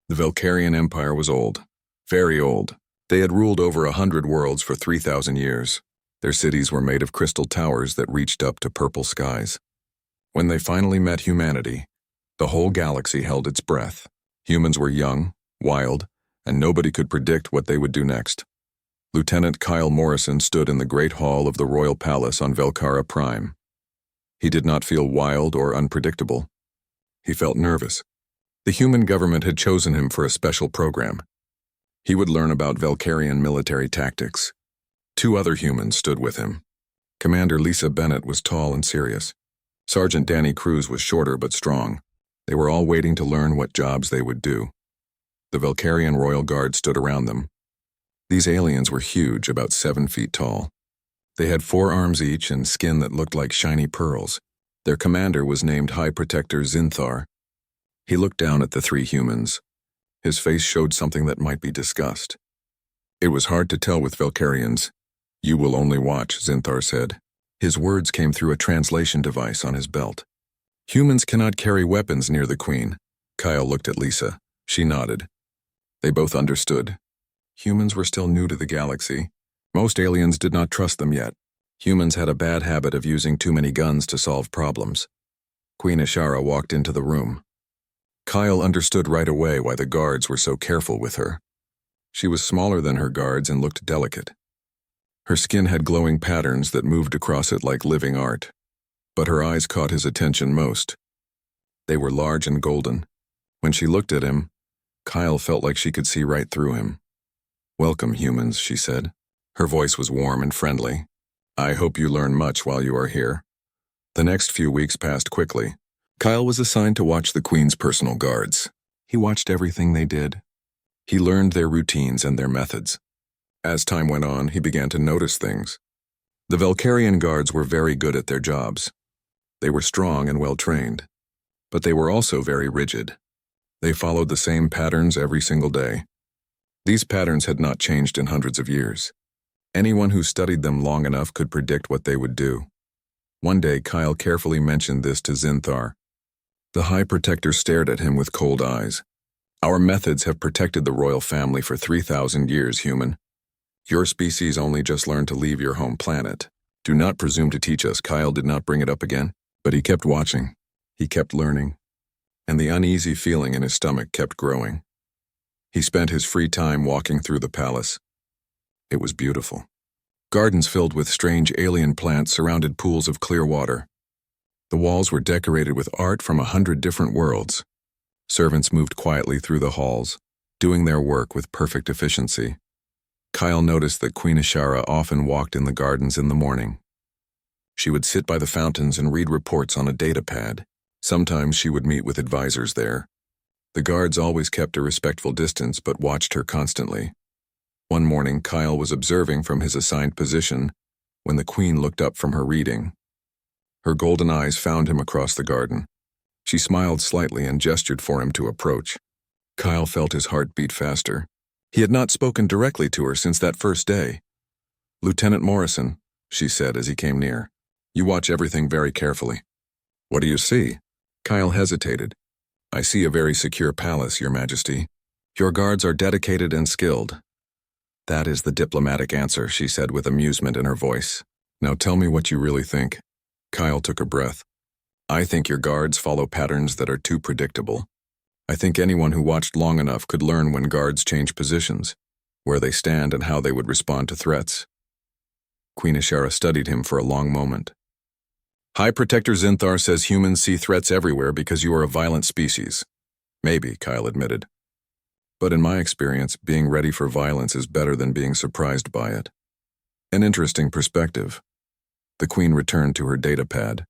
The Valkyrian Empire was old, very old. They had ruled over 100 worlds for 3,000 years. Their cities were made of crystal towers that reached up to purple skies. When they finally met humanity, the whole galaxy held its breath. Humans were young, wild, and nobody could predict what they would do next. Lieutenant Kyle Morrison stood in the great hall of the Royal Palace on Velcara Prime. He did not feel wild or unpredictable. He felt nervous. The human government had chosen him for a special program. He would learn about Valkyrian military tactics. 2 other humans stood with him. Commander Lisa Bennett was tall and serious. Sergeant Danny Cruz was shorter but strong. They were all waiting to learn what jobs they would do. The Valkyrian Royal Guard stood around them. These aliens were huge, about 7 feet tall. They had 4 arms each and skin that looked like shiny pearls. Their commander was named High Protector Zinthar. He looked down at the 3 humans. His face showed something that might be discussed. It was hard to tell with Valkyrians. "You will only watch," Zinthar said. His words came through a translation device on his belt. "Humans cannot carry weapons near the Queen." Kyle looked at Lisa. She nodded. They both understood. Humans were still new to the galaxy. Most aliens did not trust them yet. Humans had a bad habit of using too many guns to solve problems. QueenHFY walked into the room. Kyle understood right away why the guards were so careful with her. She was smaller than her guards and looked delicate. Her skin had glowing patterns that moved across it like living art. But her eyes caught his attention most. They were large and golden. When she looked at him, Kyle felt like she could see right through him. "Welcome, humans," she said. Her voice was warm and friendly. "I hope you learn much while you are here." The next few weeks passed quickly. Kyle was assigned to watch the Queen's personal guards. He watched everything they did. He learned their routines and their methods. As time went on, he began to notice things. The Valkyrian guards were very good at their jobs. They were strong and well-trained. But they were also very rigid. They followed the same patterns every single day. These patterns had not changed in hundreds of years. Anyone who studied them long enough could predict what they would do. One day, Kyle carefully mentioned this to Zinthar. The High Protector stared at him with cold eyes. "Our methods have protected the royal family for 3,000 years, human. Your species only just learned to leave your home planet. Do not presume to teach us." Kyle did not bring it up again, but he kept watching. He kept learning. And the uneasy feeling in his stomach kept growing. He spent his free time walking through the palace. It was beautiful. Gardens filled with strange alien plants surrounded pools of clear water. The walls were decorated with art from 100 different worlds. Servants moved quietly through the halls, doing their work with perfect efficiency. Kyle noticed that QueenHFY often walked in the gardens in the morning. She would sit by the fountains and read reports on a data pad. Sometimes she would meet with advisors there. The guards always kept a respectful distance but watched her constantly. One morning, Kyle was observing from his assigned position when the Queen looked up from her reading. Her golden eyes found him across the garden. She smiled slightly and gestured for him to approach. Kyle felt his heart beat faster. He had not spoken directly to her since that first day. "Lieutenant Morrison," she said as he came near, "you watch everything very carefully." "What do you see?" Kyle hesitated. "I see a very secure palace, Your Majesty. Your guards are dedicated and skilled." "That is the diplomatic answer," she said with amusement in her voice. "Now tell me what you really think." Kyle took a breath. "I think your guards follow patterns that are too predictable. I think anyone who watched long enough could learn when guards change positions, where they stand and how they would respond to threats." QueenHFY studied him for a long moment. "High Protector Zinthar says humans see threats everywhere because you are a violent species." "Maybe," Kyle admitted. "But in my experience, being ready for violence is better than being surprised by it." An interesting perspective. The Queen returned to her data pad.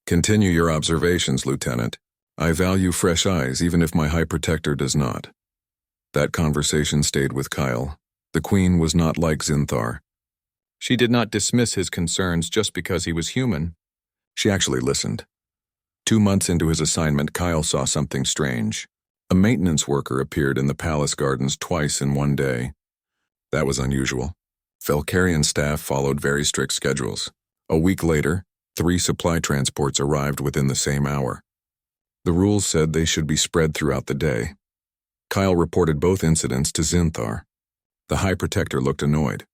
"Continue your observations, Lieutenant. I value fresh eyes even if my High Protector does not." That conversation stayed with Kyle. The Queen was not like Zinthar. She did not dismiss his concerns just because he was human. She actually listened. 2 months into his assignment, Kyle saw something strange. A maintenance worker appeared in the palace gardens twice in one day. That was unusual. Valkyrian staff followed very strict schedules. A week later, 3 supply transports arrived within the same hour. The rules said they should be spread throughout the day. Kyle reported both incidents to Zinthar. The High Protector looked annoyed.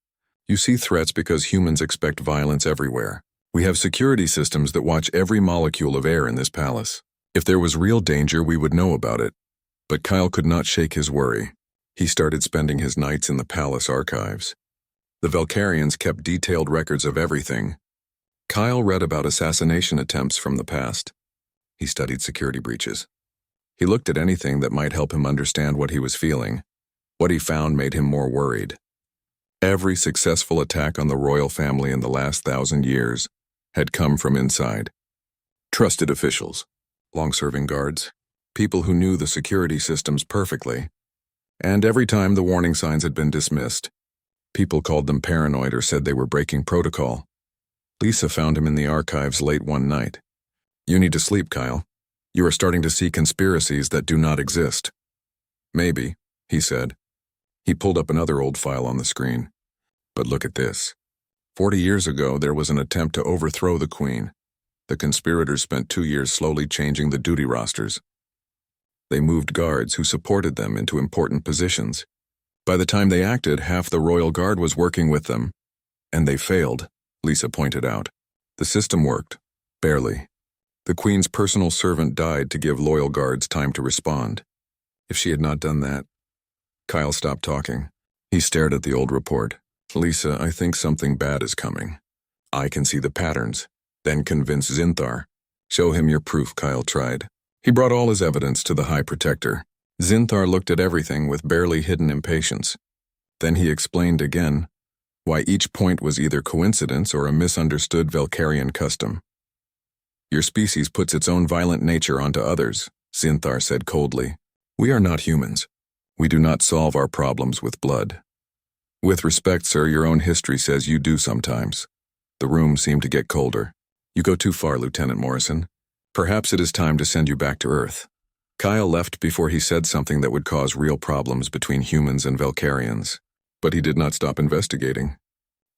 You see threats because humans expect violence everywhere. We have security systems that watch every molecule of air in this palace. If there was real danger, we would know about it. But Kyle could not shake his worry. He started spending his nights in the palace archives. The Valkyrians kept detailed records of everything. Kyle read about assassination attempts from the past. He studied security breaches. He looked at anything that might help him understand what he was feeling. What he found made him more worried. Every successful attack on the royal family in the last 1,000 years had come from inside. Trusted officials, long-serving guards, people who knew the security systems perfectly. And every time the warning signs had been dismissed, people called them paranoid or said they were breaking protocol. Lisa found him in the archives late one night. You need to sleep, Kyle. You are starting to see conspiracies that do not exist. Maybe, he said. He pulled up another old file on the screen. But look at this. 40 years ago, there was an attempt to overthrow the Queen. The conspirators spent 2 years slowly changing the duty rosters. They moved guards who supported them into important positions. By the time they acted, half the Royal Guard was working with them. And they failed, Lisa pointed out. The system worked. Barely. The Queen's personal servant died to give loyal guards time to respond. If she had not done that... Kyle stopped talking. He stared at the old report. Lisa, I think something bad is coming. I can see the patterns. Then convince Zinthar. Show him your proof, Kyle tried. He brought all his evidence to the High Protector. Zinthar looked at everything with barely hidden impatience. Then he explained again why each point was either coincidence or a misunderstood Valkyrian custom. Your species puts its own violent nature onto others, Zinthar said coldly. We are not humans. We do not solve our problems with blood. With respect, sir, your own history says you do sometimes. The room seemed to get colder. You go too far, Lieutenant Morrison. Perhaps it is time to send you back to Earth. Kyle left before he said something that would cause real problems between humans and Valkyrians. But he did not stop investigating.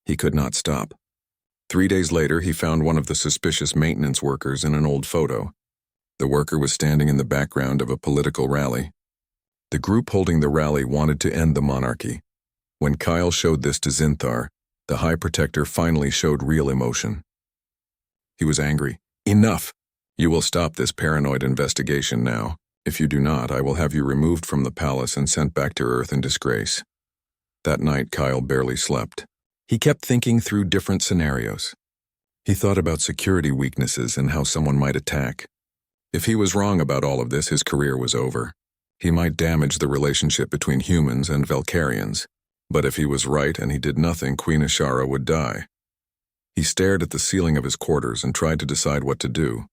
He could not stop. 3 days later, he found one of the suspicious maintenance workers in an old photo. The worker was standing in the background of a political rally. The group holding the rally wanted to end the monarchy. When Kyle showed this to Zinthar, the High Protector finally showed real emotion. He was angry. Enough! You will stop this paranoid investigation now. If you do not, I will have you removed from the palace and sent back to Earth in disgrace. That night, Kyle barely slept. He kept thinking through different scenarios. He thought about security weaknesses and how someone might attack. If he was wrong about all of this, his career was over. He might damage the relationship between humans and Valkyrians. But if he was right and he did nothing, QueenHFY would die. He stared at the ceiling of his quarters and tried to decide what to do.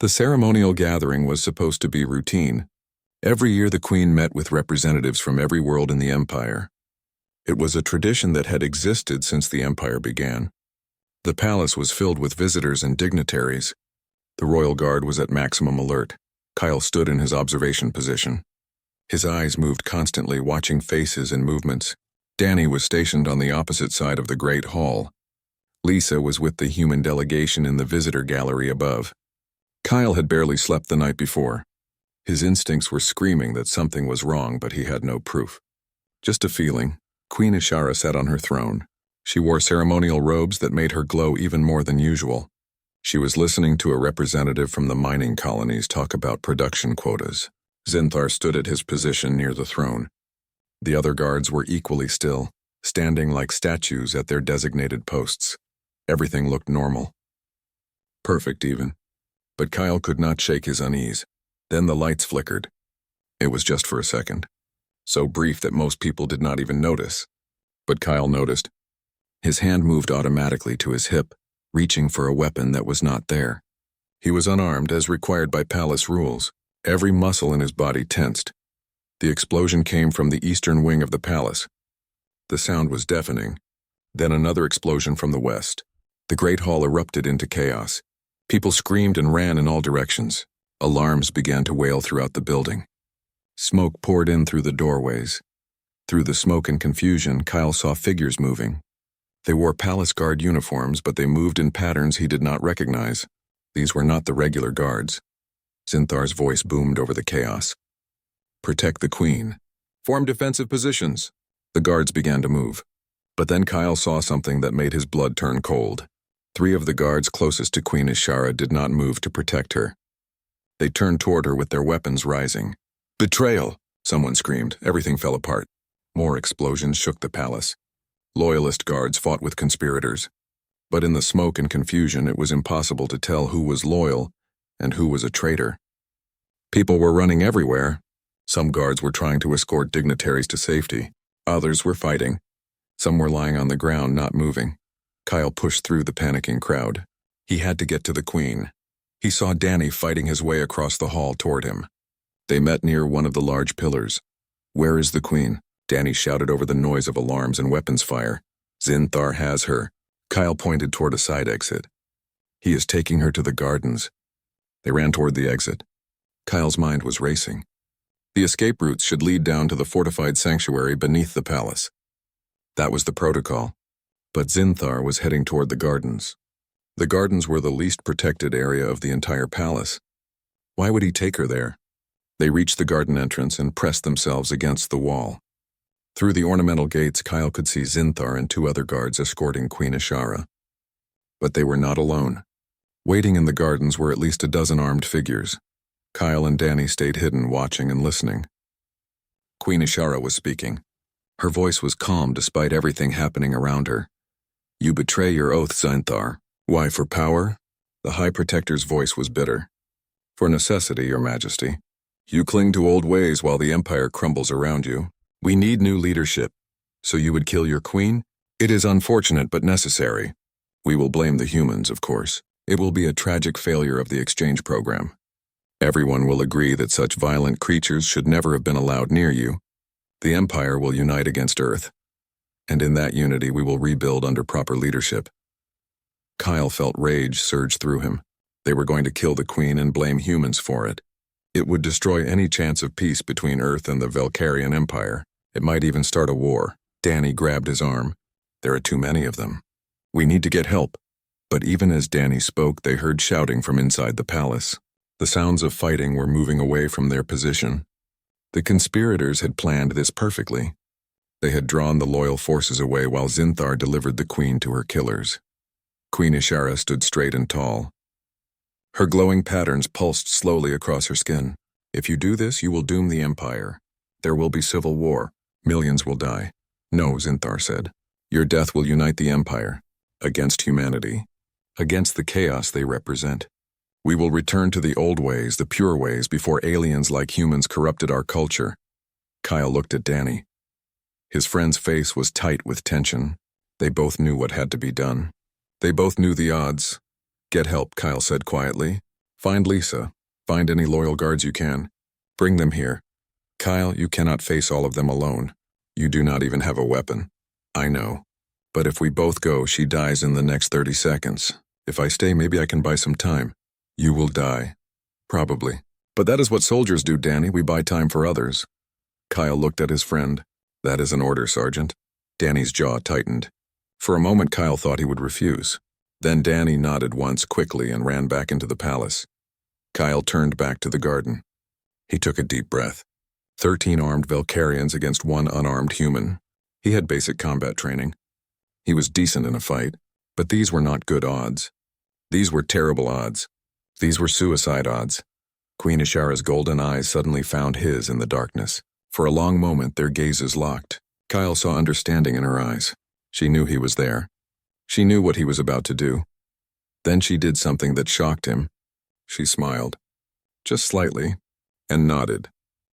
The ceremonial gathering was supposed to be routine. Every year the Queen met with representatives from every world in the Empire. It was a tradition that had existed since the Empire began. The palace was filled with visitors and dignitaries. The Royal Guard was at maximum alert. Kyle stood in his observation position. His eyes moved constantly, watching faces and movements. Danny was stationed on the opposite side of the Great Hall. Lisa was with the human delegation in the visitor gallery above. Kyle had barely slept the night before. His instincts were screaming that something was wrong, but he had no proof. Just a feeling. QueenHFY sat on her throne. She wore ceremonial robes that made her glow even more than usual. She was listening to a representative from the mining colonies talk about production quotas. Zinthar stood at his position near the throne. The other guards were equally still, standing like statues at their designated posts. Everything looked normal. Perfect, even. But Kyle could not shake his unease. Then the lights flickered. It was just for a second. So brief that most people did not even notice. But Kyle noticed. His hand moved automatically to his hip, reaching for a weapon that was not there. He was unarmed as required by palace rules. Every muscle in his body tensed. The explosion came from the eastern wing of the palace. The sound was deafening. Then another explosion from the west. The Great Hall erupted into chaos. People screamed and ran in all directions. Alarms began to wail throughout the building. Smoke poured in through the doorways. Through the smoke and confusion, Kyle saw figures moving. They wore palace guard uniforms, but they moved in patterns he did not recognize. These were not the regular guards. Zinthar's voice boomed over the chaos. Protect the queen. Form defensive positions. The guards began to move. But then Kyle saw something that made his blood turn cold. 3 of the guards closest to QueenHFY did not move to protect her. They turned toward her with their weapons rising. Betrayal! Someone screamed. Everything fell apart. More explosions shook the palace. Loyalist guards fought with conspirators. But in the smoke and confusion, it was impossible to tell who was loyal and who was a traitor. People were running everywhere. Some guards were trying to escort dignitaries to safety. Others were fighting. Some were lying on the ground, not moving. Kyle pushed through the panicking crowd. He had to get to the queen. He saw Danny fighting his way across the hall toward him. They met near one of the large pillars. "Where is the queen?" Danny shouted over the noise of alarms and weapons fire. "Zinthar has her." Kyle pointed toward a side exit. "He is taking her to the gardens." They ran toward the exit. Kyle's mind was racing. The escape routes should lead down to the fortified sanctuary beneath the palace. That was the protocol. But Zinthar was heading toward the gardens. The gardens were the least protected area of the entire palace. Why would he take her there? They reached the garden entrance and pressed themselves against the wall. Through the ornamental gates, Kyle could see Zinthar and 2 other guards escorting QueenHFY. But they were not alone. Waiting in the gardens were at least a dozen armed figures. Kyle and Danny stayed hidden, watching and listening. QueenHFY was speaking. Her voice was calm despite everything happening around her. "You betray your oath, Zinthar. Why, for power?" The High Protector's voice was bitter. "For necessity, Your Majesty. You cling to old ways while the Empire crumbles around you. We need new leadership. So you would kill your queen? It is unfortunate but necessary. We will blame the humans, of course. It will be a tragic failure of the exchange program. Everyone will agree that such violent creatures should never have been allowed near you. The Empire will unite against Earth. And in that unity we will rebuild under proper leadership." Kyle felt rage surge through him. They were going to kill the queen and blame humans for it. It would destroy any chance of peace between Earth and the Valkyrian Empire. It might even start a war. Danny grabbed his arm. "There are too many of them. We need to get help." But even as Danny spoke, they heard shouting from inside the palace. The sounds of fighting were moving away from their position. The conspirators had planned this perfectly. They had drawn the loyal forces away while Zinthar delivered the queen to her killers. QueenHFY stood straight and tall. Her glowing patterns pulsed slowly across her skin. "If you do this, you will doom the Empire. There will be civil war. Millions will die." "No," Zinthar said. "Your death will unite the Empire. Against humanity. Against the chaos they represent. We will return to the old ways, the pure ways, before aliens like humans corrupted our culture." Kyle looked at Danny. His friend's face was tight with tension. They both knew what had to be done. They both knew the odds. "Get help," Kyle said quietly. "Find Lisa. Find any loyal guards you can. Bring them here. Kyle, you cannot face all of them alone. You do not even have a weapon." "I know. But if we both go, she dies in the next 30 seconds. If I stay, maybe I can buy some time." "You will die." "Probably. But that is what soldiers do, Danny. We buy time for others." Kyle looked at his friend. "That is an order, Sergeant." Danny's jaw tightened. For a moment, Kyle thought he would refuse. Then Danny nodded once quickly and ran back into the palace. Kyle turned back to the garden. He took a deep breath. 13 armed Valkyrians against 1 unarmed human. He had basic combat training. He was decent in a fight, but these were not good odds. These were terrible odds. These were suicide odds. QueenHFY's golden eyes suddenly found his in the darkness. For a long moment, their gazes locked. Kyle saw understanding in her eyes. She knew he was there. She knew what he was about to do. Then she did something that shocked him. She smiled, just slightly, and nodded.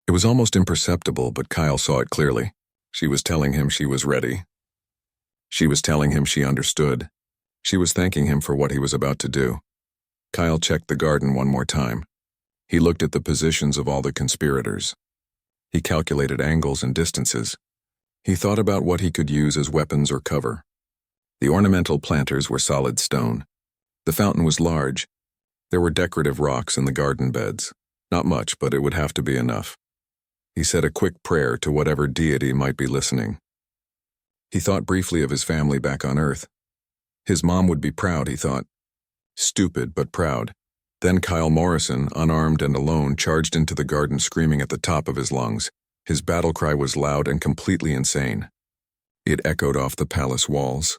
It was almost imperceptible, but Kyle saw it clearly. She was telling him she was ready. She was telling him she understood. She was thanking him for what he was about to do. Kyle checked the garden one more time. He looked at the positions of all the conspirators. He calculated angles and distances. He thought about what he could use as weapons or cover. The ornamental planters were solid stone. The fountain was large. There were decorative rocks in the garden beds. Not much, but it would have to be enough. He said a quick prayer to whatever deity might be listening. He thought briefly of his family back on Earth. His mom would be proud, he thought. Stupid, but proud. Then Kyle Morrison, unarmed and alone, charged into the garden screaming at the top of his lungs. His battle cry was loud and completely insane. It echoed off the palace walls.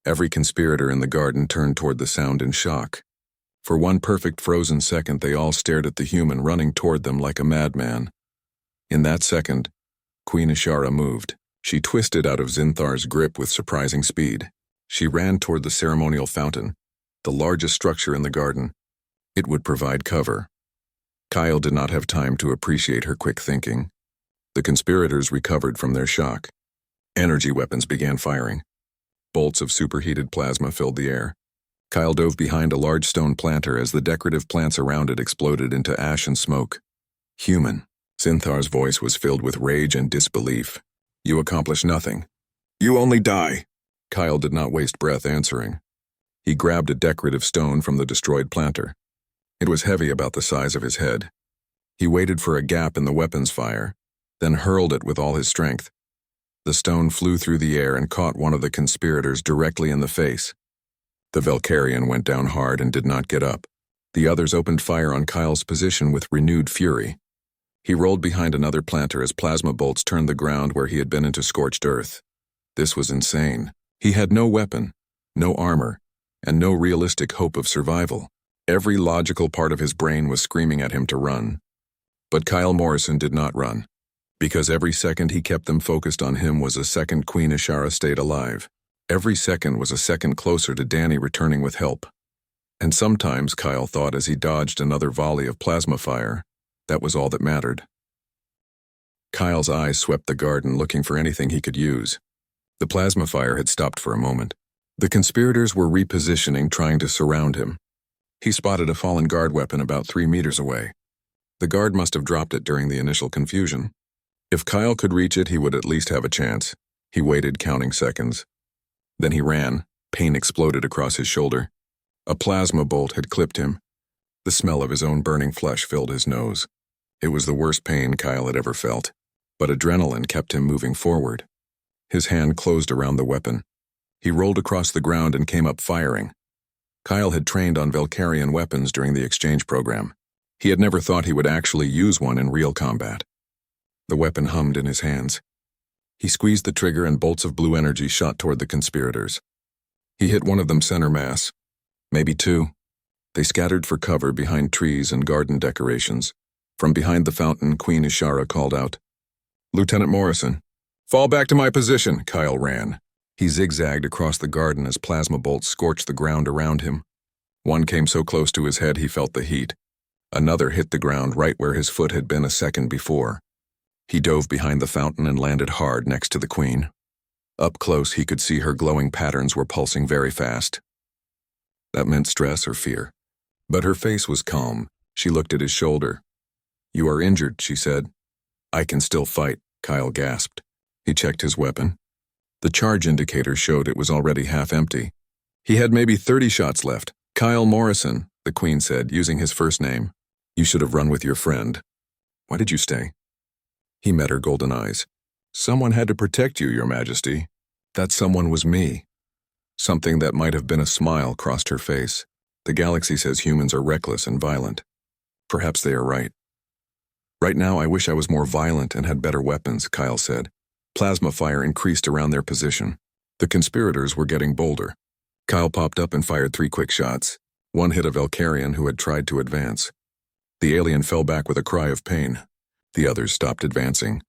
Every conspirator in the garden turned toward the sound in shock. For one perfect frozen second, they all stared at the human running toward them like a madman. In that second, QueenHFY moved. She twisted out of Zinthar's grip with surprising speed. She ran toward the ceremonial fountain, the largest structure in the garden. It would provide cover. Kyle did not have time to appreciate her quick thinking. The conspirators recovered from their shock. Energy weapons began firing. Bolts of superheated plasma filled the air. Kyle dove behind a large stone planter as the decorative plants around it exploded into ash and smoke. Human. Zinthar's voice was filled with rage and disbelief. You accomplish nothing. You only die. Kyle did not waste breath answering. He grabbed a decorative stone from the destroyed planter. It was heavy, about the size of his head. He waited for a gap in the weapon's fire, then hurled it with all his strength. The stone flew through the air and caught one of the conspirators directly in the face. The Valkyrian went down hard and did not get up. The others opened fire on Kyle's position with renewed fury. He rolled behind another planter as plasma bolts turned the ground where he had been into scorched earth. This was insane. He had no weapon, no armor, and no realistic hope of survival. Every logical part of his brain was screaming at him to run. But Kyle Morrison did not run, because every second he kept them focused on him was a second QueenHFY stayed alive. Every second was a second closer to Danny returning with help. And sometimes, Kyle thought as he dodged another volley of plasma fire, that was all that mattered. Kyle's eyes swept the garden looking for anything he could use. The plasma fire had stopped for a moment. The conspirators were repositioning, trying to surround him. He spotted a fallen guard weapon about 3 meters away. The guard must have dropped it during the initial confusion. If Kyle could reach it, he would at least have a chance. He waited, counting seconds. Then he ran. Pain exploded across his shoulder. A plasma bolt had clipped him. The smell of his own burning flesh filled his nose. It was the worst pain Kyle had ever felt, but adrenaline kept him moving forward. His hand closed around the weapon. He rolled across the ground and came up firing. Kyle had trained on Valkyrian weapons during the exchange program. He had never thought he would actually use one in real combat. The weapon hummed in his hands. He squeezed the trigger and bolts of blue energy shot toward the conspirators. He hit one of them center mass. Maybe two. They scattered for cover behind trees and garden decorations. From behind the fountain, QueenHFY called out, "Lieutenant Morrison, fall back to my position." Kyle ran. He zigzagged across the garden as plasma bolts scorched the ground around him. One came so close to his head he felt the heat. Another hit the ground right where his foot had been a second before. He dove behind the fountain and landed hard next to the Queen. Up close, he could see her glowing patterns were pulsing very fast. That meant stress or fear. But her face was calm. She looked at his shoulder. "You are injured," she said. "I can still fight," Kyle gasped. He checked his weapon. The charge indicator showed it was already half empty. He had maybe 30 shots left. "Kyle Morrison," the Queen said, using his first name. "You should have run with your friend. Why did you stay?" He met her golden eyes. "Someone had to protect you, Your Majesty." That someone was me. Something that might have been a smile crossed her face. The galaxy says humans are reckless and violent. Perhaps they are right. "Right now, I wish I was more violent and had better weapons," Kyle said. Plasma fire increased around their position. The conspirators were getting bolder. Kyle popped up and fired 3 quick shots. One hit a Valkyrian who had tried to advance. The alien fell back with a cry of pain. The others stopped advancing.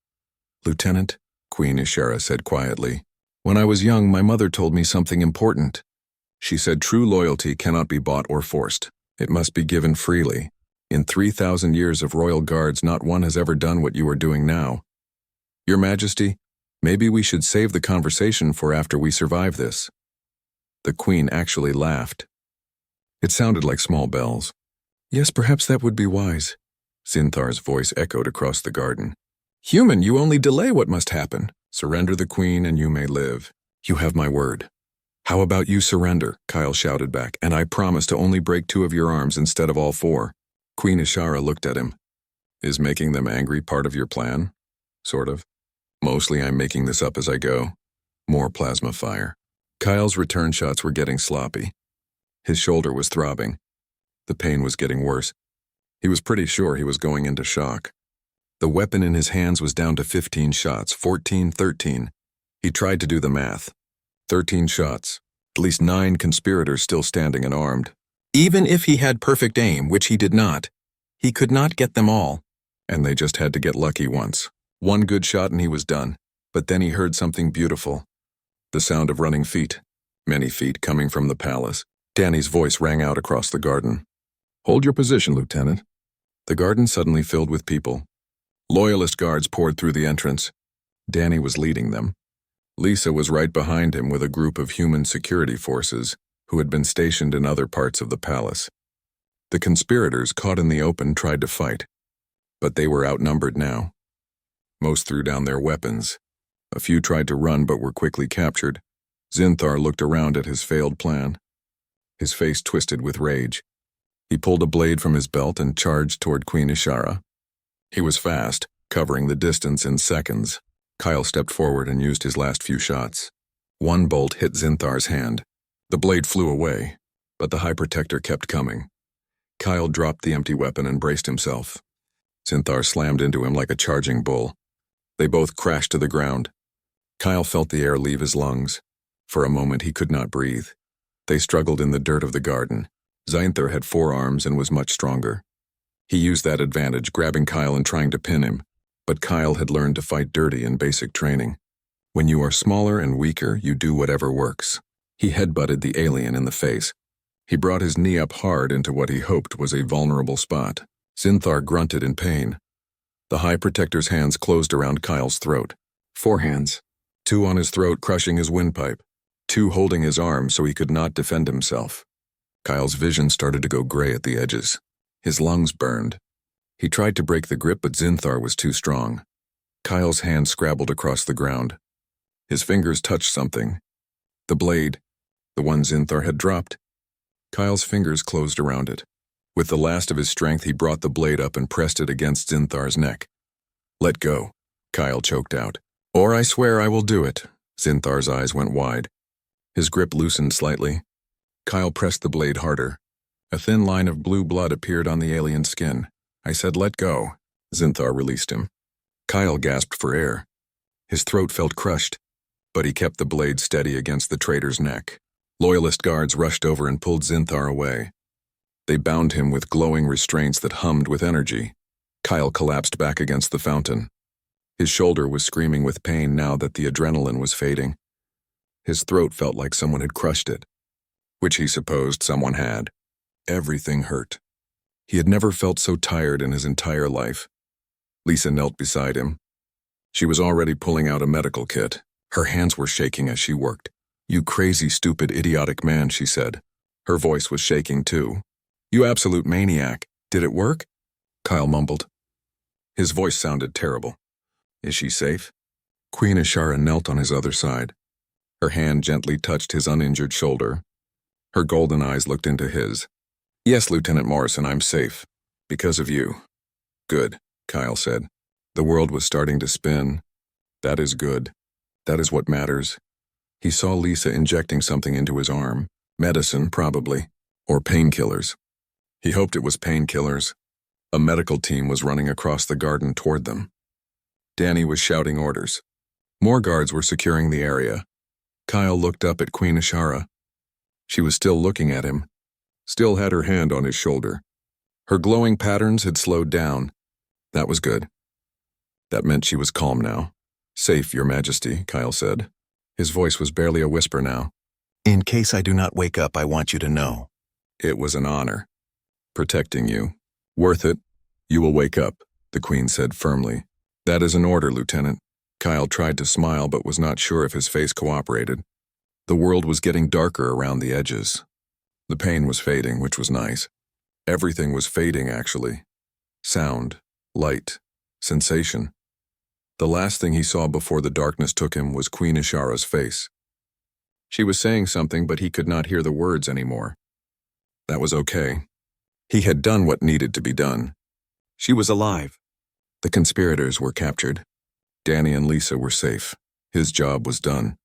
"Lieutenant," QueenHFY said quietly, "when I was young, my mother told me something important. She said true loyalty cannot be bought or forced. It must be given freely. In 3,000 years of royal guards, not one has ever done what you are doing now. Your Majesty, maybe we should save the conversation for after we survive this." The Queen actually laughed. It sounded like small bells. "Yes, perhaps that would be wise." Zinthar's voice echoed across the garden. "Human, you only delay what must happen. Surrender the Queen and you may live. You have my word." "How about you surrender?" Kyle shouted back, "and I promise to only break 2 of your arms instead of all 4. QueenHFY looked at him. "Is making them angry part of your plan?" "Sort of. Mostly I'm making this up as I go." More plasma fire. Kyle's return shots were getting sloppy. His shoulder was throbbing. The pain was getting worse. He was pretty sure he was going into shock. The weapon in his hands was down to 15 shots, 14, 13. He tried to do the math. 13 shots. At least 9 conspirators still standing and armed. Even if he had perfect aim, which he did not, he could not get them all. And they just had to get lucky once. One good shot and he was done. But then he heard something beautiful. The sound of running feet. Many feet coming from the palace. Danny's voice rang out across the garden. "Hold your position, Lieutenant." The garden suddenly filled with people. Loyalist guards poured through the entrance. Danny was leading them. Lisa was right behind him with a group of human security forces who had been stationed in other parts of the palace. The conspirators, caught in the open, tried to fight, but they were outnumbered now. Most threw down their weapons. A few tried to run but were quickly captured. Zinthar looked around at his failed plan. His face twisted with rage. He pulled a blade from his belt and charged toward QueenHFY. He was fast, covering the distance in seconds. Kyle stepped forward and used his last few shots. One bolt hit Zinthar's hand. The blade flew away, but the High Protector kept coming. Kyle dropped the empty weapon and braced himself. Zinthar slammed into him like a charging bull. They both crashed to the ground. Kyle felt the air leave his lungs. For a moment he could not breathe. They struggled in the dirt of the garden. Zinthar had 4 arms and was much stronger. He used that advantage, grabbing Kyle and trying to pin him. But Kyle had learned to fight dirty in basic training. When you are smaller and weaker, you do whatever works. He headbutted the alien in the face. He brought his knee up hard into what he hoped was a vulnerable spot. Zinthar grunted in pain. The High Protector's hands closed around Kyle's throat. 4 hands. 2 on his throat, crushing his windpipe. 2 holding his arm so he could not defend himself. Kyle's vision started to go gray at the edges. His lungs burned. He tried to break the grip, but Zinthar was too strong. Kyle's hand scrabbled across the ground. His fingers touched something. The blade, the one Zinthar had dropped. Kyle's fingers closed around it. With the last of his strength, he brought the blade up and pressed it against Zinthar's neck. "Let go," Kyle choked out. "Or I swear I will do it." Zinthar's eyes went wide. His grip loosened slightly. Kyle pressed the blade harder. A thin line of blue blood appeared on the alien's skin. "I said let go." Zinthar released him. Kyle gasped for air. His throat felt crushed, but he kept the blade steady against the traitor's neck. Loyalist guards rushed over and pulled Zinthar away. They bound him with glowing restraints that hummed with energy. Kyle collapsed back against the fountain. His shoulder was screaming with pain now that the adrenaline was fading. His throat felt like someone had crushed it, which he supposed someone had. Everything hurt. He had never felt so tired in his entire life. Lisa knelt beside him. She was already pulling out a medical kit. Her hands were shaking as she worked. "You crazy, stupid, idiotic man," she said. Her voice was shaking too. "You absolute maniac. Did it work?" Kyle mumbled. His voice sounded terrible. "Is she safe?" QueenHFY knelt on his other side. Her hand gently touched his uninjured shoulder. Her golden eyes looked into his. "Yes, Lieutenant Morrison, I'm safe. Because of you." "Good," Kyle said. The world was starting to spin. "That is good. That is what matters." He saw Lisa injecting something into his arm. Medicine, probably. Or painkillers. He hoped it was painkillers. A medical team was running across the garden toward them. Danny was shouting orders. More guards were securing the area. Kyle looked up at QueenHFY. She was still looking at him. Still had her hand on his shoulder. Her glowing patterns had slowed down. That was good. That meant she was calm now. "Safe, Your Majesty," Kyle said. His voice was barely a whisper now. "In case I do not wake up, I want you to know. It was an honor. Protecting you. Worth it. You will wake up," the Queen said firmly. "That is an order, Lieutenant." Kyle tried to smile but was not sure if his face cooperated. The world was getting darker around the edges. The pain was fading, which was nice. Everything was fading, actually. Sound, light, sensation. The last thing he saw before the darkness took him was QueenHFY's face. She was saying something, but he could not hear the words anymore. That was okay. He had done what needed to be done. She was alive. The conspirators were captured. Danny and Lisa were safe. His job was done.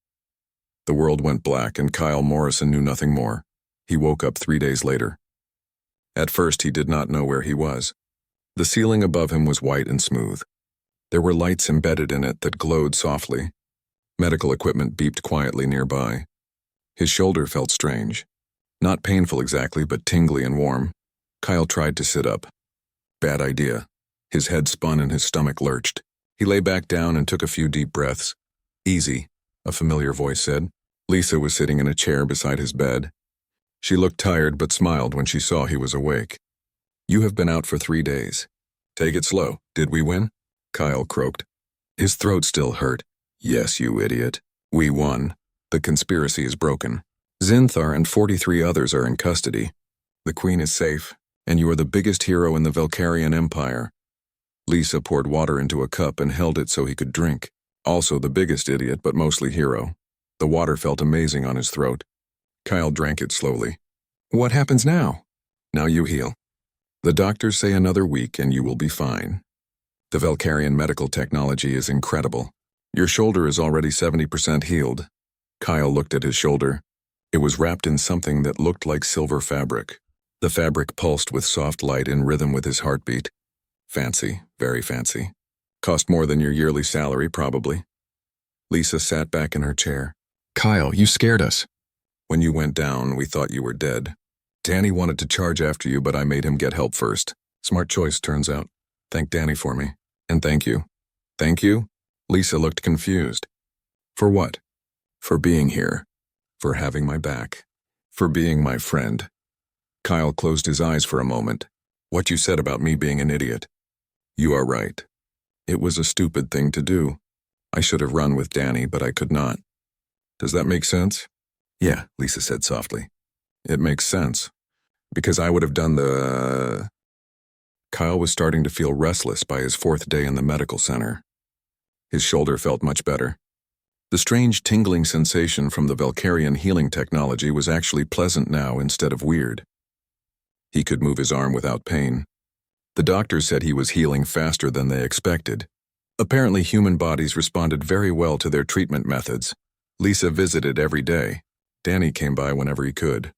The world went black and Kyle Morrison knew nothing more. He woke up 3 days later. At first he did not know where he was. The ceiling above him was white and smooth. There were lights embedded in it that glowed softly. Medical equipment beeped quietly nearby. His shoulder felt strange. Not painful exactly, but tingly and warm. Kyle tried to sit up. Bad idea. His head spun and his stomach lurched. He lay back down and took a few deep breaths. Easy, a familiar voice said. Lisa was sitting in a chair beside his bed. She looked tired but smiled when she saw he was awake. You have been out for 3 days. Take it slow. Did we win? Kyle croaked. His throat still hurt. Yes, you idiot. We won. The conspiracy is broken. Zinthar and 43 others are in custody. The Queen is safe, and you are the biggest hero in the Valkyrian Empire. Lisa poured water into a cup and held it so he could drink. Also the biggest idiot, but mostly hero. The water felt amazing on his throat. Kyle drank it slowly. What happens now? Now you heal. The doctors say another week and you will be fine. The Valkyrian medical technology is incredible. Your shoulder is already 70% healed. Kyle looked at his shoulder. It was wrapped in something that looked like silver fabric. The fabric pulsed with soft light in rhythm with his heartbeat. Fancy, very fancy. Cost more than your yearly salary, probably. Lisa sat back in her chair. Kyle, you scared us. When you went down, we thought you were dead. Danny wanted to charge after you, but I made him get help first. Smart choice, turns out. Thank Danny for me. And thank you. Thank you? Lisa looked confused. For what? For being here. For having my back. For being my friend. Kyle closed his eyes for a moment. What you said about me being an idiot. You are right. It was a stupid thing to do. I should have run with Danny, but I could not. Does that make sense? Yeah, Lisa said softly. It makes sense. Because I would have done the... Kyle was starting to feel restless by his 4th day in the medical center. His shoulder felt much better. The strange tingling sensation from the Valkyrian healing technology was actually pleasant now instead of weird. He could move his arm without pain. The doctor said he was healing faster than they expected. Apparently human bodies responded very well to their treatment methods. Lisa visited every day. Danny came by whenever he could.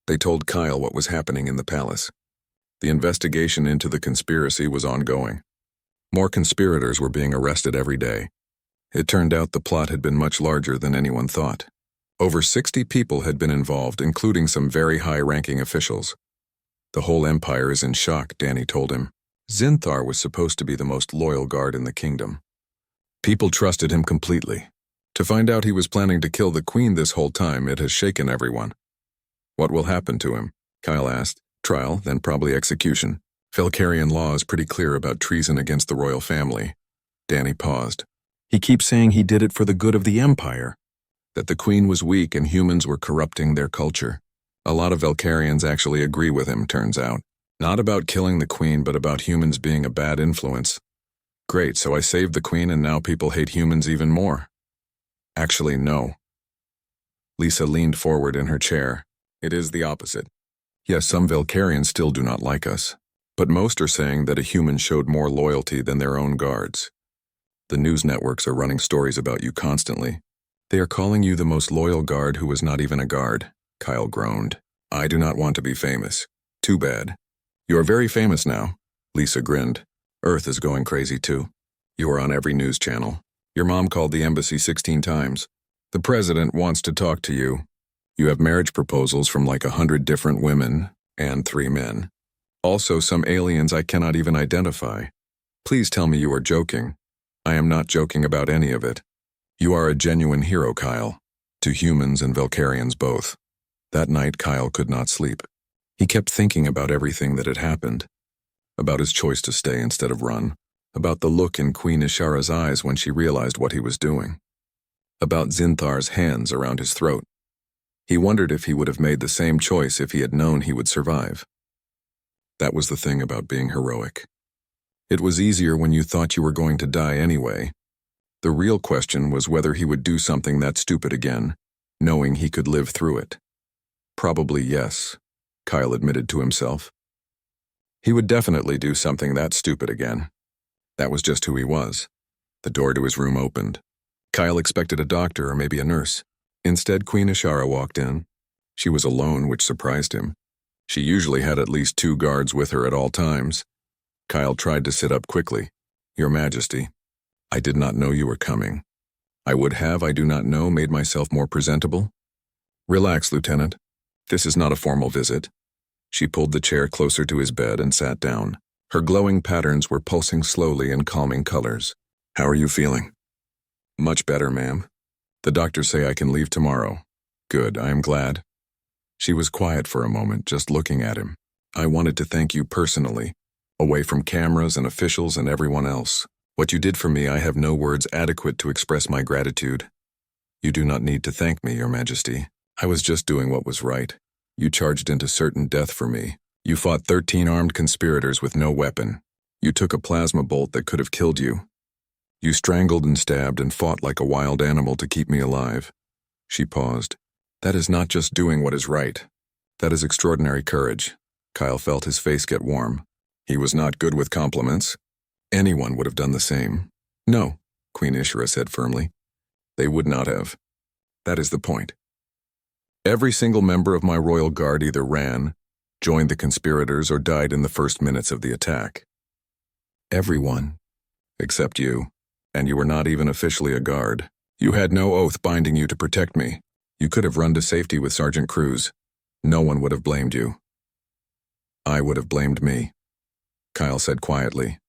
They told Kyle what was happening in the palace. The investigation into the conspiracy was ongoing. More conspirators were being arrested every day. It turned out the plot had been much larger than anyone thought. Over 60 people had been involved, including some very high-ranking officials. The whole empire is in shock, Danny told him. Zinthar was supposed to be the most loyal guard in the kingdom. People trusted him completely. To find out he was planning to kill the queen this whole time, it has shaken everyone. What will happen to him? Kyle asked. Trial, then probably execution. Valkyrian law is pretty clear about treason against the royal family. Danny paused. He keeps saying he did it for the good of the empire. That the queen was weak and humans were corrupting their culture. A lot of Valkyrians actually agree with him, turns out. Not about killing the queen, but about humans being a bad influence. Great, so I saved the queen and now people hate humans even more. Actually, no. Lisa leaned forward in her chair. It is the opposite. Yes, some Valkyrians still do not like us, but most are saying that a human showed more loyalty than their own guards. The news networks are running stories about you constantly. They are calling you the most loyal guard who was not even a guard. Kyle groaned. I do not want to be famous. Too bad. You are very famous now. Lisa grinned. Earth is going crazy too. You are on every news channel. Your mom called the embassy 16 times. The president wants to talk to you. You have marriage proposals from like 100 different women and 3 men. Also some aliens I cannot even identify. Please tell me you are joking. I am not joking about any of it. You are a genuine hero, Kyle. To humans and Valkyrians both. That night Kyle could not sleep. He kept thinking about everything that had happened. About his choice to stay instead of run. About the look in QueenHFY's eyes when she realized what he was doing. About Zinthar's hands around his throat. He wondered if he would have made the same choice if he had known he would survive. That was the thing about being heroic. It was easier when you thought you were going to die anyway. The real question was whether he would do something that stupid again, knowing he could live through it. Probably yes, Kyle admitted to himself. He would definitely do something that stupid again. That was just who he was. The door to his room opened. Kyle expected a doctor or maybe a nurse. Instead, QueenHFY walked in. She was alone, which surprised him. She usually had at least 2 guards with her at all times. Kyle tried to sit up quickly. Your Majesty, I did not know you were coming. I would have, I do not know, made myself more presentable. Relax, Lieutenant. This is not a formal visit. She pulled the chair closer to his bed and sat down. Her glowing patterns were pulsing slowly in calming colors. How are you feeling? Much better, ma'am. The doctors say I can leave tomorrow. Good, I am glad. She was quiet for a moment, just looking at him. I wanted to thank you personally, away from cameras and officials and everyone else. What you did for me, I have no words adequate to express my gratitude. You do not need to thank me, Your Majesty. I was just doing what was right. You charged into certain death for me. You fought 13 armed conspirators with no weapon. You took a plasma bolt that could have killed you. You strangled and stabbed and fought like a wild animal to keep me alive. She paused. That is not just doing what is right. That is extraordinary courage. Kyle felt his face get warm. He was not good with compliments. Anyone would have done the same. No, QueenHFY said firmly. They would not have. That is the point. Every single member of my royal guard either ran, joined the conspirators, or died in the first minutes of the attack. Everyone. Except you. And you were not even officially a guard. You had no oath binding you to protect me. You could have run to safety with Sergeant Cruz. No one would have blamed you. I would have blamed me, Kyle said quietly.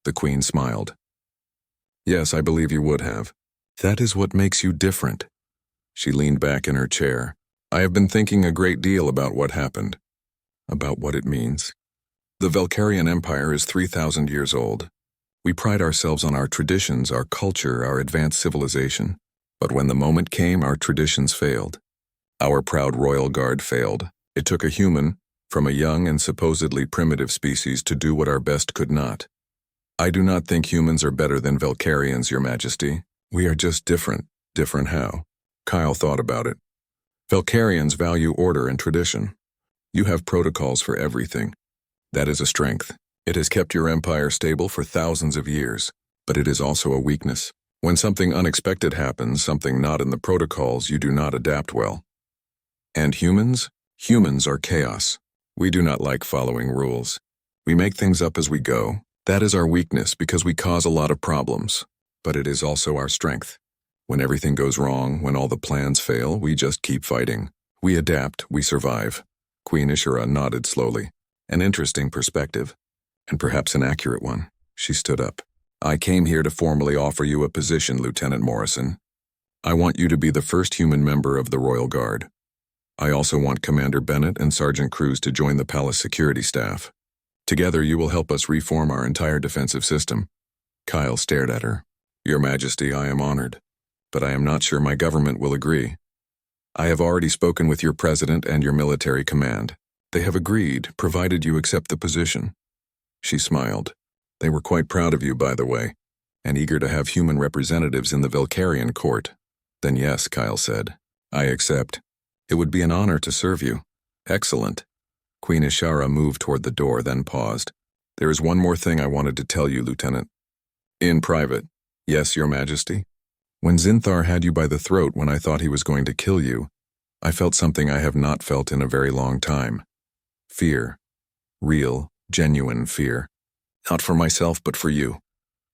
The Queen smiled. Yes, I believe you would have. That is what makes you different. She leaned back in her chair. I have been thinking a great deal about what happened. About what it means. The Valkyrian Empire is 3,000 years old. We pride ourselves on our traditions, our culture, our advanced civilization. But when the moment came, our traditions failed. Our proud royal guard failed. It took a human, from a young and supposedly primitive species, to do what our best could not. I do not think humans are better than Valkyrians, Your Majesty. We are just different. Different how? Kyle thought about it. Valkyrians value order and tradition. You have protocols for everything. That is a strength. It has kept your empire stable for thousands of years, but it is also a weakness. When something unexpected happens, something not in the protocols, you do not adapt well. And humans? Humans are chaos. We do not like following rules. We make things up as we go. That is our weakness because we cause a lot of problems. But it is also our strength. When everything goes wrong, when all the plans fail, we just keep fighting. We adapt, we survive. QueenHFY nodded slowly. An interesting perspective. And perhaps an accurate one. She stood up. I came here to formally offer you a position, Lieutenant Morrison. I want you to be the first human member of the Royal Guard. I also want Commander Bennett and Sergeant Cruz to join the palace security staff. Together you will help us reform our entire defensive system. Kyle stared at her. Your Majesty, I am honored. But I am not sure my government will agree. I have already spoken with your president and your military command. They have agreed, provided you accept the position. She smiled. They were quite proud of you, by the way, and eager to have human representatives in the Valkyrian court. Then yes, Kyle said. I accept. It would be an honor to serve you. Excellent. QueenHFY moved toward the door, then paused. There is one more thing I wanted to tell you, Lieutenant. In private. Yes, Your Majesty? When Zinthar had you by the throat when I thought he was going to kill you, I felt something I have not felt in a very long time. Fear. Real, genuine fear. Not for myself, but for you.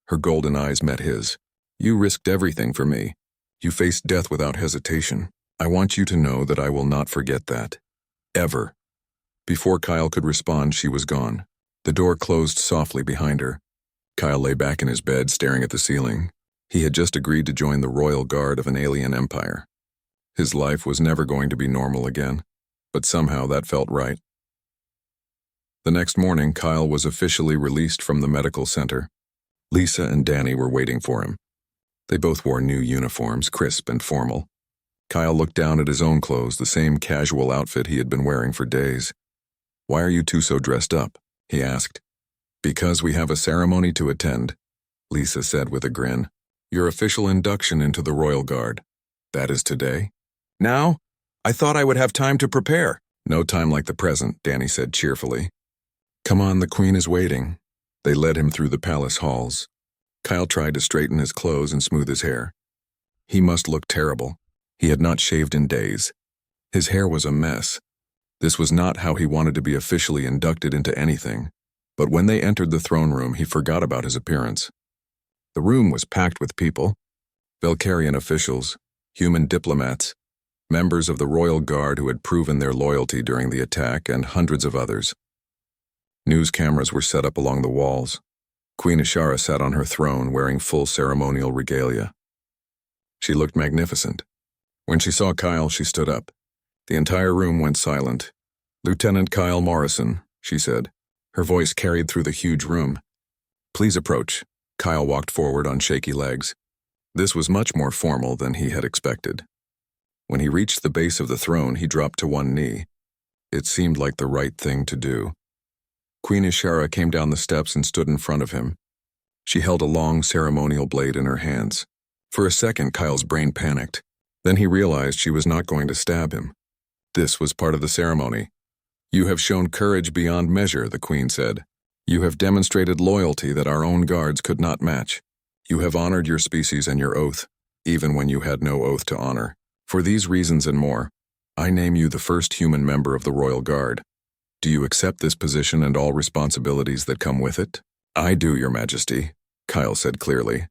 Her golden eyes met his. You risked everything for me. You faced death without hesitation. I want you to know that I will not forget that. Ever. Before Kyle could respond, she was gone. The door closed softly behind her. Kyle lay back in his bed, staring at the ceiling. He had just agreed to join the royal guard of an alien empire. His life was never going to be normal again, but somehow that felt right. The next morning, Kyle was officially released from the medical center. Lisa and Danny were waiting for him. They both wore new uniforms, crisp and formal. Kyle looked down at his own clothes, the same casual outfit he had been wearing for days. Why are you two so dressed up? He asked. Because we have a ceremony to attend, Lisa said with a grin. Your official induction into the Royal Guard. That is today? Now? I thought I would have time to prepare. No time like the present, Danny said cheerfully. Come on, the Queen is waiting. They led him through the palace halls. Kyle tried to straighten his clothes and smooth his hair. He must look terrible. He had not shaved in days. His hair was a mess. This was not how he wanted to be officially inducted into anything, but when they entered the throne room, he forgot about his appearance. The room was packed with people: Valkyrian officials, human diplomats, members of the royal guard who had proven their loyalty during the attack, and hundreds of others. News cameras were set up along the walls. QueenHFY sat on her throne wearing full ceremonial regalia. She looked magnificent. When she saw Kyle, she stood up. The entire room went silent. "Lieutenant Kyle Morrison," she said. Her voice carried through the huge room. "Please approach." Kyle walked forward on shaky legs. This was much more formal than he had expected. When he reached the base of the throne, he dropped to one knee. It seemed like the right thing to do. QueenHFY came down the steps and stood in front of him. She held a long ceremonial blade in her hands. For a second, Kyle's brain panicked. Then he realized she was not going to stab him. This was part of the ceremony. "You have shown courage beyond measure," the Queen said. "You have demonstrated loyalty that our own guards could not match. You have honored your species and your oath, even when you had no oath to honor. For these reasons and more, I name you the first human member of the Royal Guard. Do you accept this position and all responsibilities that come with it?" "I do, Your Majesty," Kyle said clearly.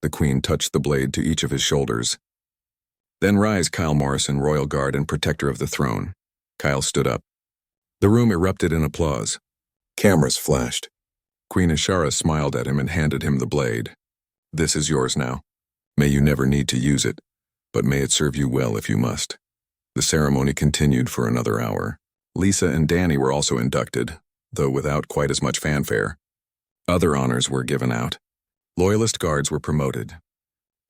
The Queen touched the blade to each of his shoulders. "Then rise, Kyle Morrison, Royal Guard and Protector of the Throne." Kyle stood up. The room erupted in applause. Cameras flashed. QueenHFY smiled at him and handed him the blade. "This is yours now. May you never need to use it, but may it serve you well if you must." The ceremony continued for another hour. Lisa and Danny were also inducted, though without quite as much fanfare. Other honors were given out. Loyalist guards were promoted.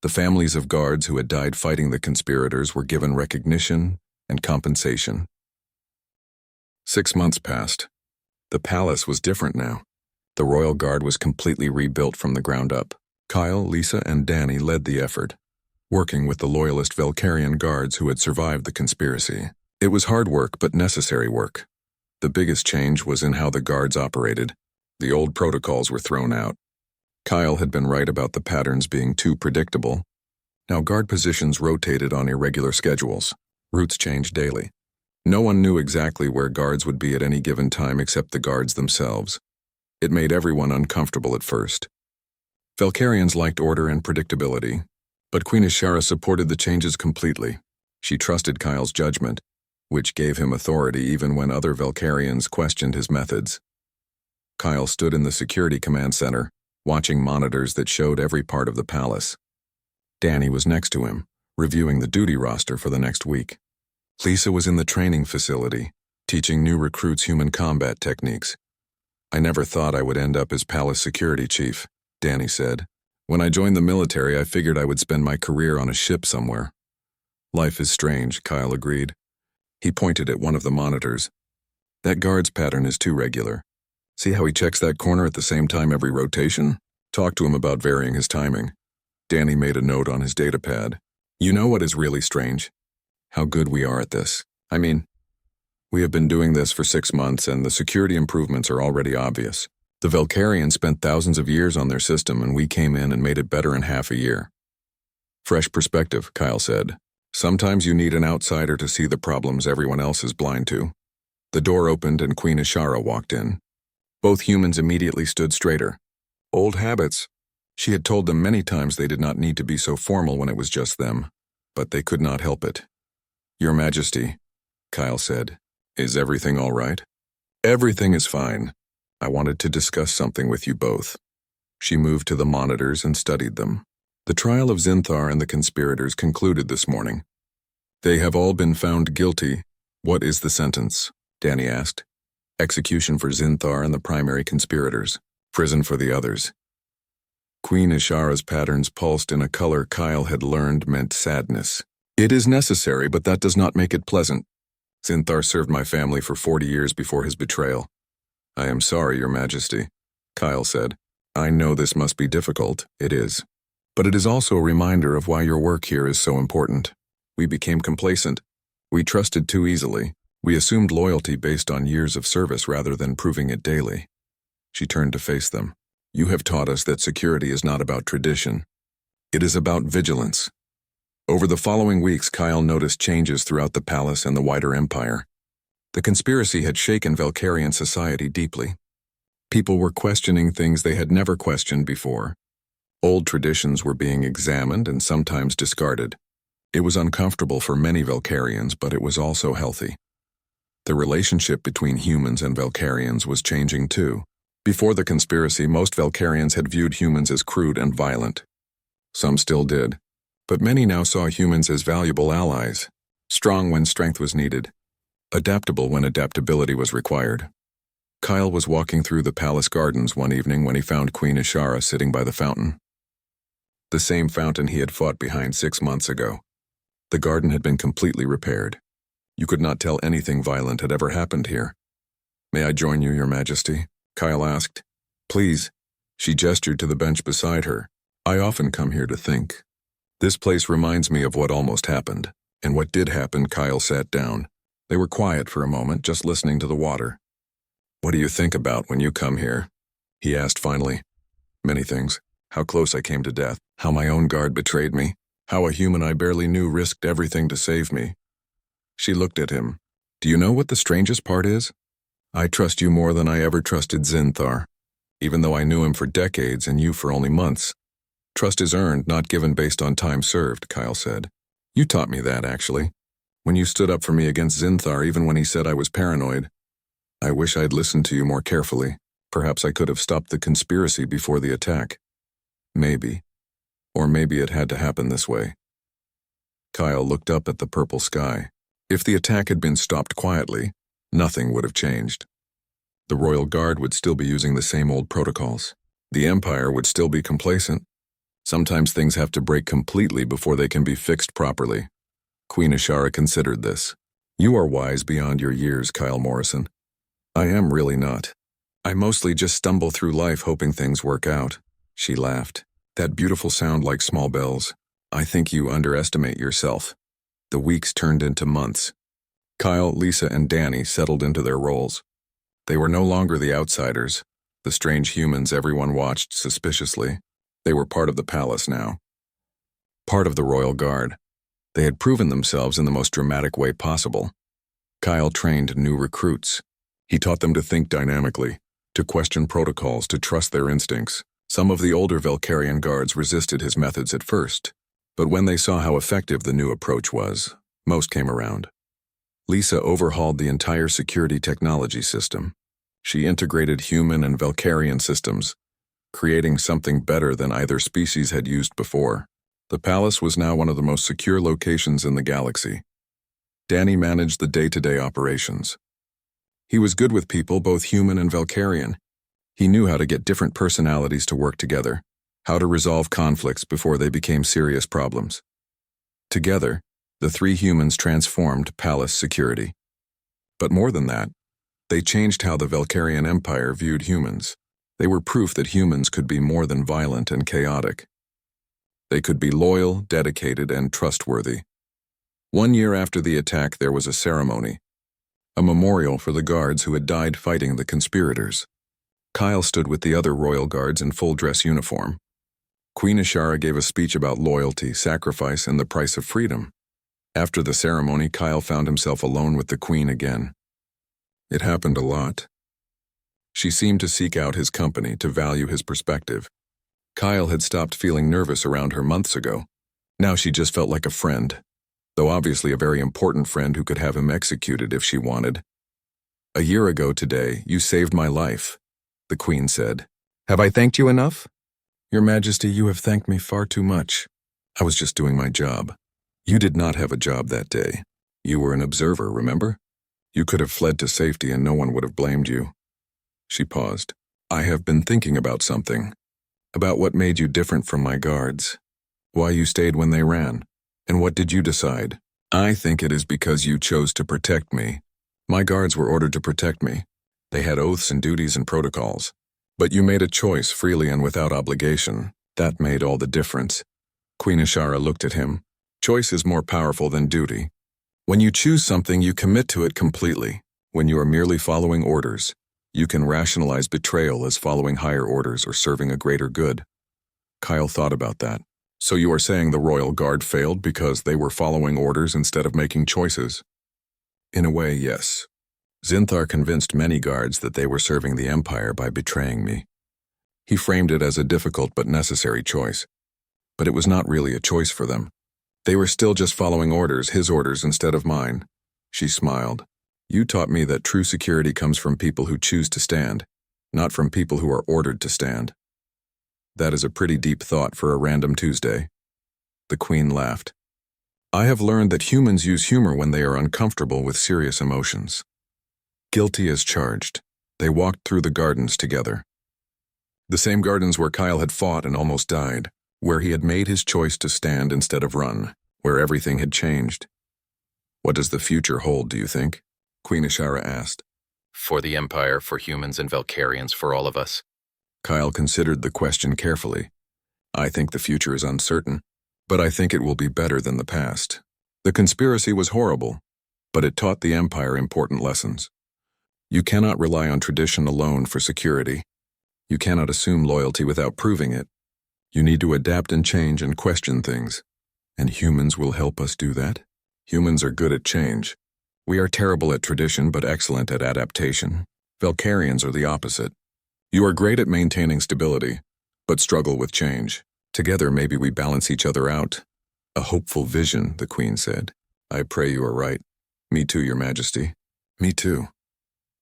The families of guards who had died fighting the conspirators were given recognition and compensation. 6 months passed. The palace was different now. The Royal Guard was completely rebuilt from the ground up. Kyle, Lisa, and Danny led the effort, working with the loyalist Valkyrian guards who had survived the conspiracy. It was hard work, but necessary work. The biggest change was in how the guards operated. The old protocols were thrown out. Kyle had been right about the patterns being too predictable. Now guard positions rotated on irregular schedules. Routes changed daily. No one knew exactly where guards would be at any given time except the guards themselves. It made everyone uncomfortable at first. Valkyrians liked order and predictability, but QueenHFY supported the changes completely. She trusted Kyle's judgment, which gave him authority even when other Valkyrians questioned his methods. Kyle stood in the security command center, watching monitors that showed every part of the palace. Danny was next to him, reviewing the duty roster for the next week. Lisa was in the training facility, teaching new recruits human combat techniques. "I never thought I would end up as palace security chief," Danny said. "When I joined the military, I figured I would spend my career on a ship somewhere." "Life is strange," Kyle agreed. He pointed at one of the monitors. "That guard's pattern is too regular. See how he checks that corner at the same time every rotation? Talk to him about varying his timing." Danny made a note on his datapad. "You know what is really strange? How good we are at this. I mean, we have been doing this for 6 months and the security improvements are already obvious. The Valkyrians spent thousands of years on their system and we came in and made it better in half a year." "Fresh perspective," Kyle said. "Sometimes you need an outsider to see the problems everyone else is blind to." The door opened and QueenHFY walked in. Both humans immediately stood straighter. Old habits. She had told them many times they did not need to be so formal when it was just them, but they could not help it. "Your Majesty," Kyle said, "is everything all right?" "Everything is fine. I wanted to discuss something with you both." She moved to the monitors and studied them. The trial of Zinthar and the conspirators concluded this morning. "They have all been found guilty. What is the sentence?" Danny asked. "Execution for Zinthar and the primary conspirators. Prison for the others." QueenHFY's patterns pulsed in a color Kyle had learned meant sadness. "It is necessary, but that does not make it pleasant. Zinthar served my family for 40 years before his betrayal." "I am sorry, Your Majesty," Kyle said. "I know this must be difficult. It is. But it is also a reminder of why your work here is so important. We became complacent. We trusted too easily. We assumed loyalty based on years of service rather than proving it daily." She turned to face them. "You have taught us that security is not about tradition. It is about vigilance." Over the following weeks, Kyle noticed changes throughout the palace and the wider empire. The conspiracy had shaken Valkyrian society deeply. People were questioning things they had never questioned before. Old traditions were being examined and sometimes discarded. It was uncomfortable for many Valkyrians, but it was also healthy. The relationship between humans and Valkyrians was changing too. Before the conspiracy, most Valkyrians had viewed humans as crude and violent. Some still did, but many now saw humans as valuable allies, strong when strength was needed, adaptable when adaptability was required. Kyle was walking through the palace gardens one evening when he found QueenHFY sitting by the fountain. The same fountain he had fought behind 6 months ago. The garden had been completely repaired. You could not tell anything violent had ever happened here. "May I join you, Your Majesty?" Kyle asked. "Please." She gestured to the bench beside her. "I often come here to think. This place reminds me of what almost happened." And what did happen, Kyle sat down. They were quiet for a moment, just listening to the water. "What do you think about when you come here?" he asked finally. "Many things. How close I came to death. How my own guard betrayed me. How a human I barely knew risked everything to save me." She looked at him. "Do you know what the strangest part is? I trust you more than I ever trusted Zinthar, even though I knew him for decades and you for only months. Trust is earned, not given based on time served," Kyle said. "You taught me that, actually. When you stood up for me against Zinthar, even when he said I was paranoid. I wish I'd listened to you more carefully. Perhaps I could have stopped the conspiracy before the attack. Maybe. Or maybe it had to happen this way." Kyle looked up at the purple sky. If the attack had been stopped quietly, nothing would have changed. The Royal Guard would still be using the same old protocols. The Empire would still be complacent. Sometimes things have to break completely before they can be fixed properly. QueenHFY considered this. "You are wise beyond your years, Kyle Morrison." "I am really not. I mostly just stumble through life hoping things work out." She laughed. "That beautiful sound like small bells. I think you underestimate yourself." The weeks turned into months. Kyle, Lisa, and Danny settled into their roles. They were no longer the outsiders, the strange humans everyone watched suspiciously. They were part of the palace now. Part of the Royal Guard. They had proven themselves in the most dramatic way possible. Kyle trained new recruits. He taught them to think dynamically, to question protocols, to trust their instincts. Some of the older Valkyrian guards resisted his methods at first, but when they saw how effective the new approach was, most came around. Lisa overhauled the entire security technology system. She integrated human and Valkyrian systems, creating something better than either species had used before. The palace was now one of the most secure locations in the galaxy. Danny managed the day-to-day operations. He was good with people, both human and Valkyrian. He knew how to get different personalities to work together, how to resolve conflicts before they became serious problems. Together, the three humans transformed palace security. But more than that, they changed how the Valkyrian Empire viewed humans. They were proof that humans could be more than violent and chaotic. They could be loyal, dedicated, and trustworthy. 1 year after the attack, there was a ceremony, a memorial for the guards who had died fighting the conspirators. Kyle stood with the other royal guards in full dress uniform. QueenHFY gave a speech about loyalty, sacrifice, and the price of freedom. After the ceremony, Kyle found himself alone with the Queen again. It happened a lot. She seemed to seek out his company, to value his perspective. Kyle had stopped feeling nervous around her months ago. Now she just felt like a friend, though obviously a very important friend who could have him executed if she wanted. "A year ago today, you saved my life," the Queen said. "Have I thanked you enough?" "Your Majesty, you have thanked me far too much. I was just doing my job." "You did not have a job that day. You were an observer, remember? You could have fled to safety and no one would have blamed you." She paused. "I have been thinking about something. About what made you different from my guards. Why you stayed when they ran. And what did you decide? I think it is because you chose to protect me. My guards were ordered to protect me. They had oaths and duties and protocols. But you made a choice freely and without obligation. That made all the difference." QueenHFY looked at him. "Choice is more powerful than duty. When you choose something, you commit to it completely. When you are merely following orders, you can rationalize betrayal as following higher orders or serving a greater good." Kyle thought about that. "So you are saying the Royal Guard failed because they were following orders instead of making choices?" "In a way, yes. Zinthar convinced many guards that they were serving the Empire by betraying me. He framed it as a difficult but necessary choice. But it was not really a choice for them. They were still just following orders, his orders instead of mine. She smiled. You taught me that true security comes from people who choose to stand, not from people who are ordered to stand. That is a pretty deep thought for a random Tuesday. The Queen laughed. I have learned that humans use humor when they are uncomfortable with serious emotions. Guilty as charged, they walked through the gardens together. The same gardens where Kyle had fought and almost died, where he had made his choice to stand instead of run, where everything had changed. What does the future hold, do you think? QueenHFY asked. For the Empire, for humans and Valkyrians, for all of us. Kyle considered the question carefully. I think the future is uncertain, but I think it will be better than the past. The conspiracy was horrible, but it taught the Empire important lessons. You cannot rely on tradition alone for security. You cannot assume loyalty without proving it. You need to adapt and change and question things. And humans will help us do that? Humans are good at change. We are terrible at tradition but excellent at adaptation. Valkyrians are the opposite. You are great at maintaining stability, but struggle with change. Together maybe we balance each other out. A hopeful vision, the Queen said. I pray you are right. Me too, Your Majesty. Me too.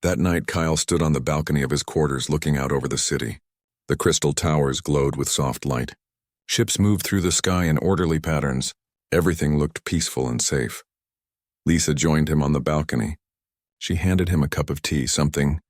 That night, Kyle stood on the balcony of his quarters looking out over the city. The crystal towers glowed with soft light. Ships moved through the sky in orderly patterns. Everything looked peaceful and safe. Lisa joined him on the balcony. She handed him a cup of tea, something